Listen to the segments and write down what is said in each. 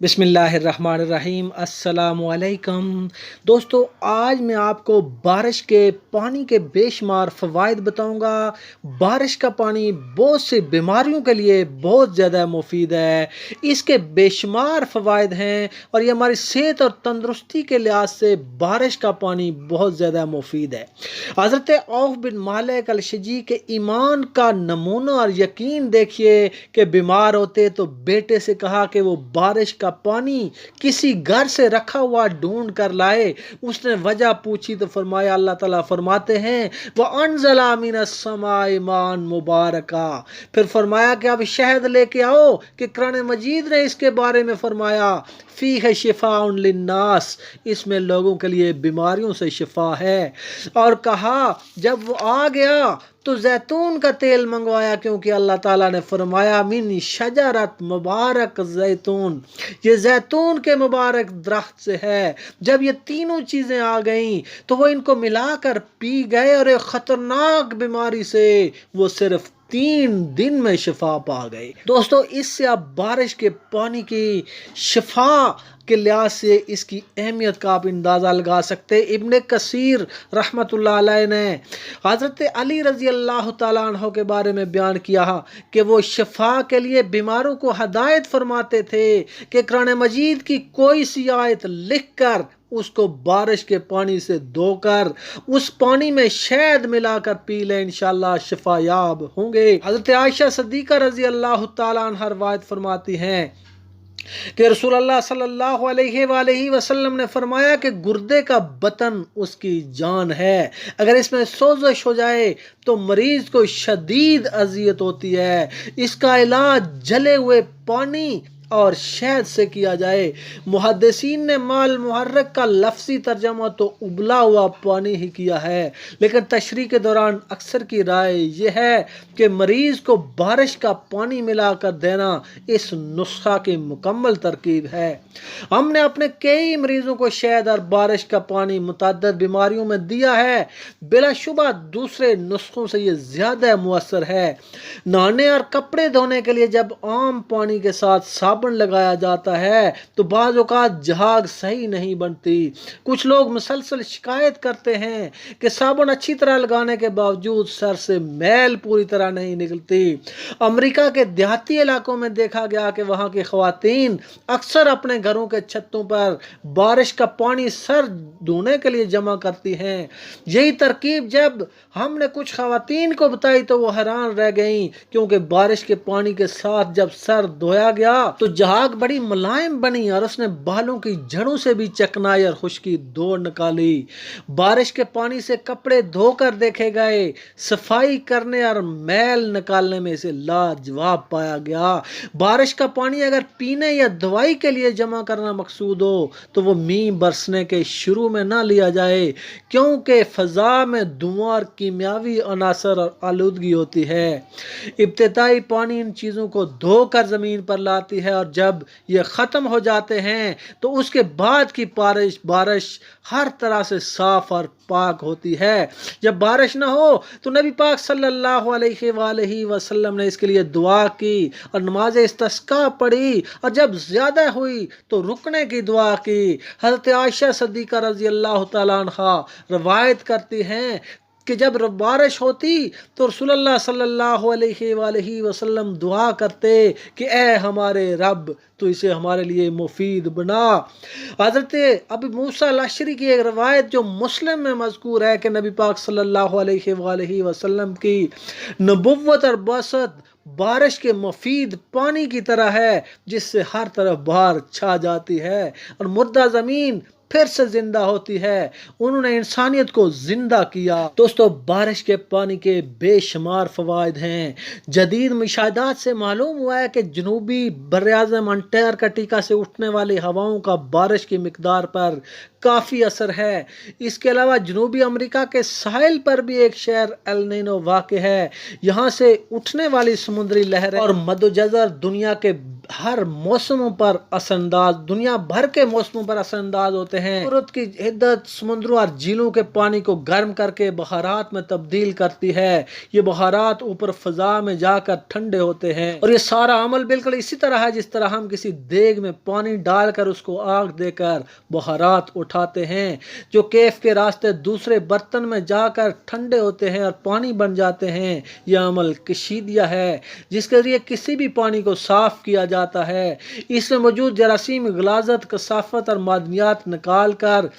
बिस्मिल्लाहिर्रहमानिर्रहीम अस्सलामु अलैकुम। दोस्तों, आज मैं आपको बारिश के पानी के बेशुमार फ़वाइद बताऊंगा। बारिश का पानी बहुत सी बीमारियों के लिए बहुत ज़्यादा मुफीद है। इसके बेशुमार फ़वाइद हैं और ये हमारी सेहत और तंदुरुस्ती के लिहाज से बारिश का पानी बहुत ज़्यादा मुफीद है। हज़रत औफ बिन मालिक अल-शजी के ईमान का नमूना और यकीन देखिए कि बीमार होते तो बेटे से कहा कि वो बारिश का पानी किसी घर से रखा हुआ ढूंढ कर लाए। उसने वजह पूछी तो फरमाया, अल्लाह ताला फरमाते हैं वह अनज़ला मिनस समाई मान मुबारका। फिर फरमाया कि अब शहद लेके आओ कि कुरान मजीद ने इसके बारे में फरमाया फी है शिफाउन लिन्नास, इसमें लोगों के लिए बीमारियों से शिफा है। और कहा जब वो आ गया तो जैतून का तेल मंगवाया, क्योंकि अल्लाह ताला ने फरमाया मिन शजरत मुबारक जैतून, ये जैतून के मुबारक दरख्त से है। जब ये तीनों चीज़ें आ गईं तो वो इनको मिलाकर पी गए और एक ख़तरनाक बीमारी से वो सिर्फ 3 दिन में शिफा पा गए। दोस्तों, इससे आप बारिश के पानी की शिफा के लिहाज से इसकी अहमियत का आप अंदाज़ा लगा सकते। इब्न कसीर रहमतुल्लाह अलैह ने हज़रत अली रज़ी अल्लाह तआला अन्हु के बारे में बयान किया कि वो शिफा के लिए बीमारों को हदायत फरमाते थे कि कुरान मजीद की कोई सी आयत लिख कर उसको बारिश के पानी से धोकर उस पानी में शहद मिलाकर पी ले, इंशाअल्लाह शिफायाब होंगे। हज़रत आयशा सिद्दीक़ा रज़ी अल्लाह तआला अन्हा रवायत फरमाती हैं कि रसूलुल्लाह सल्लल्लाहु अलैहि वसल्लम ने फरमाया कि गुर्दे का बतन उसकी जान है। अगर इसमें सोजश हो जाए तो मरीज को शदीद अजियत होती है। इसका इलाज जले हुए पानी और शहद से किया जाए। मुहद्दिसीन ने माल मुहर्रक का लफ्ज़ी तर्जमा तो उबला हुआ पानी ही किया है, लेकिन तशरीह के दौरान अक्सर की राय यह है कि मरीज़ को बारिश का पानी मिलाकर देना इस नुस्खा की मुकम्मल तरकीब है। हमने अपने कई मरीज़ों को शहद और बारिश का पानी मुतअद्दिद बीमारियों में दिया है। बिलाशुबा दूसरे नुस्खों से ये ज़्यादा मुअस्सर है। नहाने और कपड़े धोने के लिए जब आम पानी के साथ साबुन लगाया जाता है तो बाज़ औक़ात झाग सही नहीं बनती। कुछ लोग मुसलसल शिकायत करते हैं कि साबुन अच्छी तरह लगाने के बावजूद सर से मैल पूरी तरह नहीं निकलती। अमेरिका के देहाती इलाकों में देखा गया कि वहाँ की ख़वातीन अक्सर अपने घरों के छतों पर बारिश का पानी सर धोने के लिए जमा करती हैं। यही तरकीब जब हमने कुछ ख़वातीन को बताई तो वो हैरान रह गईं, क्योंकि बारिश के पानी के साथ जब सर धोया गया तो झाग बड़ी मुलायम बनी और उसने बालों की जड़ों से भी चिकनाई और खुश्की दौड़ निकाली। बारिश के पानी से कपड़े धोकर देखे गए, सफाई करने और मैल निकालने में इसे लाजवाब पाया गया। बारिश का पानी अगर पीने या दवाई के लिए जमा करना मकसूद हो तो वो मींह बरसने के शुरू में ना लिया जाए, क्योंकि फ़ज़ा में धुआं और कीमियावी अनासर और आलूदगी होती है। इब्तिदाई पानी इन चीज़ों को धोकर ज़मीन पर लाती है और जब ये ख़त्म हो जाते हैं तो उसके बाद की बारिश हर तरह से साफ़ और पाक होती है। जब बारिश ना हो तो नबी पाक सल्लल्लाहु अलैहि वसल्लम ने इसके लिए दुआ की और नमाज इस्तिस्का पढ़ी, और जब ज़्यादा हुई तो रुकने की दुआ की। हज़रत आयशा सिद्दीक़ा रज़ी अल्लाह तआला अन्हा रवायत करती हैं कि जब बारिश होती तो रसूलुल्लाह सल्लल्लाहु अलैहि वसल्लम दुआ करते कि ए हमारे रब, तो इसे हमारे लिए मुफीद बना। हज़रत अबू मूसा अल-अशरी की एक रवायत जो मुस्लिम में मज़कूर है कि नबी पाक सल्लल्लाहु अलैहि वसल्लम की नबुव्वत और बसत बारिश के मुफीद पानी की तरह है, जिससे हर तरफ बहार छा जाती है और मुर्दा ज़मीन फिर से जिंदा होती है। उन्होंने इंसानियत को जिंदा किया। दोस्तों, बारिश के पानी के बेशुमार फ़वाइद हैं। जदीद मुशाहिदात से मालूम हुआ है कि जनूबी बर्र-ए-आज़म अंटार्कटिका से उठने वाली हवाओं का बारिश की मिकदार पर काफ़ी असर है। इसके अलावा जनूबी अमेरिका के साहिल पर भी एक शहर एल नीनो वाक़ है। यहाँ से उठने वाली समुद्री लहरें और मद्दोजज़र दुनिया के हर मौसमों पर असरअंदाज, दुनिया भर के मौसमों पर असरअंदाज होते हैं। कुदरत की हिद्दत समुद्रों और झीलों के पानी को गर्म करके बहारात में तब्दील करती है। ये बहारात ऊपर फ़ज़ा में जाकर ठंडे होते हैं और ये सारा अमल बिल्कुल इसी तरह है जिस तरह हम किसी देग में पानी डालकर उसको आग देकर बहारात उठाते हैं, जो केफ के रास्ते दूसरे बर्तन में जाकर ठंडे होते हैं और पानी बन जाते हैं। यह अमल कशीदिया है जिसके जरिए किसी भी पानी को साफ किया जाता है। इसमें मौजूद जरासीम, गलाजत, कसाफत और मादनियात निकाल कर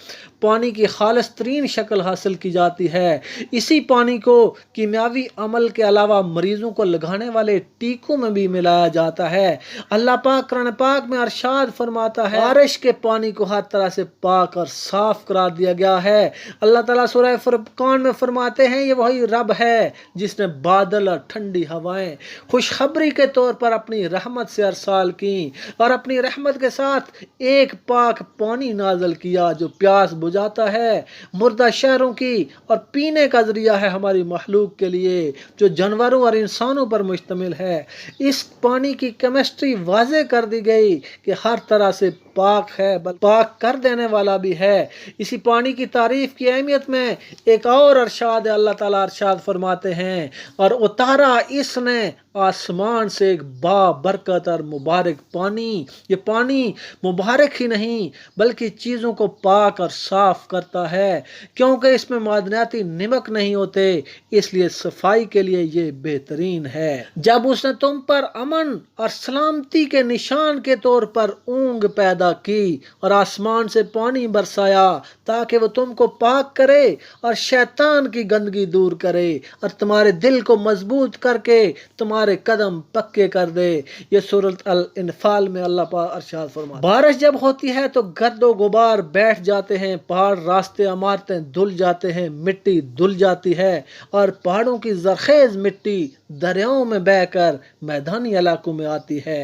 पानी की खालिस तरीन शक्ल हासिल की जाती है। इसी पानी को कीमियावी अमल के अलावा मरीजों को लगाने वाले टीकों में भी मिलाया जाता है। अल्लाह पाक कुरान पाक में अरशाद फरमाता है, बारिश के पानी को हर तरह से पाक और साफ करार दिया गया है। अल्लाह ताला सूरह फुरकान में फरमाते हैं, ये वही रब है जिसने बादल और ठंडी हवाएं खुशखबरी के तौर पर अपनी रहमत से अरसाल की और अपनी रहमत के साथ एक पाक पानी नाजल किया जो प्यास बुझाता है, मुर्दा शहरों की और पीने का जरिया है हमारी मखलूक के लिए जो जानवरों और इंसानों पर मुश्तमिल है। इस पानी की केमिस्ट्री वाज़े कर दी गई कि हर तरह से पाक है, पाक कर देने वाला भी है। इसी पानी की तारीफ की अहमियत में एक और अरशाद है। अल्लाह ताला अरशाद फरमाते हैं, और उतारा इसने आसमान से एक बाबरकत और मुबारक पानी। ये पानी मुबारक ही नहीं बल्कि चीज़ों को पाक और साफ करता है, क्योंकि इसमें मादनियाती निमक नहीं होते, इसलिए सफाई के लिए ये बेहतरीन है। जब उसने तुम पर अमन और सलामती के निशान के तौर पर ऊँग पैदा की और आसमान से पानी बरसाया ताकि वो तुमको पाक करे और शैतान की गंदगी दूर करे और तुम्हारे दिल को मजबूत करके तुम्हारे कदम पक्के कर दे। ये सूरत अल इनफाल में अल्लाह पाक अरशाद फरमाता है। बारिश जब होती है तो गर्दो गुबार बैठ जाते हैं, पहाड़, रास्ते, इमारतें धुल जाते हैं, मिट्टी धुल जाती है और पहाड़ों की जरखेज मिट्टी दरियाओं में बहकर मैदानी इलाकों में आती है।